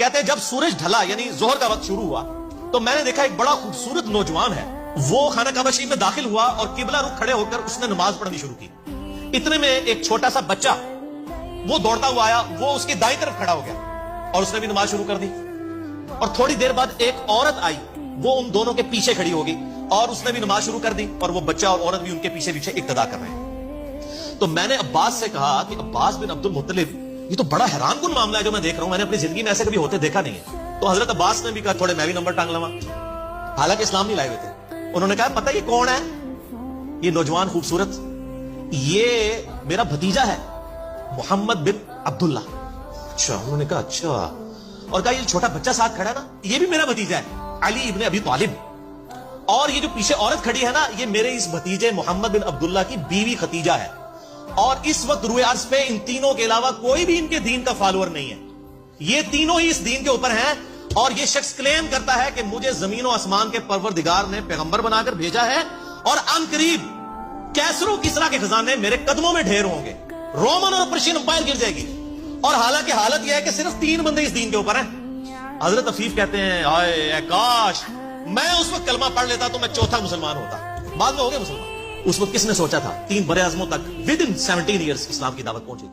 کہتے ہیں جب سورج ڈھلا یعنی ظہر کا وقت شروع ہوا تو میں نے دیکھا ایک بڑا خوبصورت نوجوان ہے، وہ خانہ کعبہ شریف میں داخل ہوا اور قبلہ رخ کھڑے ہو کر اس نے نماز پڑھنی شروع کی۔ اتنے میں ایک چھوٹا سا بچہ وہ دوڑتا ہوا آیا، وہ اس کی دائیں طرف کھڑا ہو گیا اور اس نے بھی نماز شروع کر دی۔ اور تھوڑی دیر بعد ایک عورت آئی، وہ ان دونوں کے پیچھے کھڑی ہوگی اور اس نے بھی نماز شروع کر دی، اور وہ بچہ اور عورت بھی ان کے پیچھے پیچھے اقتدا کر رہے ہیں۔ تو میں نے عباس سے کہا کہ عباس بن عبد المطلب، یہ تو بڑا حیران کن معاملہ ہے جو میں دیکھ رہا ہوں، میں نے اپنی زندگی میں ایسے کبھی ہوتے دیکھا نہیں ہے۔ تو حضرت عباس نے بھی کہا تھوڑے میں بھی نمبر ٹانگ لوا، حالانکہ اسلام نہیں لائے ہوئے تھے۔ انہوں نے کہا پتہ یہ کون ہے؟ یہ نوجوان خوبصورت، یہ میرا بھتیجا ہے محمد بن عبداللہ۔ اچھا، انہوں نے کہا اچھا، اور کہا یہ چھوٹا بچہ ساتھ کھڑا ہے نا، یہ بھی میرا بھتیجا ہے علی ابن ابی طالب، اور یہ جو پیچھے عورت کھڑی ہے نا، یہ میرے اس بھتیجے محمد بن عبداللہ کی بیوی ختیجہ ہے، اور اس وقت روئے عرض پہ ان تینوں کے علاوہ کوئی بھی ان کے دین کا فالوور نہیں ہے، یہ تینوں ہی اس دین کے اوپر ہیں، اور یہ شخص کلیم کرتا ہے کہ مجھے زمین و آسمان کے پروردگار نے پیغمبر بنا کر بھیجا ہے، اور ان قریب کیسر و کسرا کے خزانے میرے قدموں میں ڈھیر ہوں گے، رومن اور پرشین امپائر گر جائے گی، اور حالانکہ حالت یہ ہے کہ صرف 3 بندے اس دین کے اوپر ہیں۔ حضرت عفیف کہتے ہیں آئے اے کاش میں اس وقت کلمہ پڑھ لیتا تو میں چوتھا مسلمان ہوتا، بعد میں ہو گیا مسلمان۔ اس وقت کس نے سوچا تھا 3 برے اعظموں تک ود ان 17 ایئرس اسلام کی دعوت پہنچی۔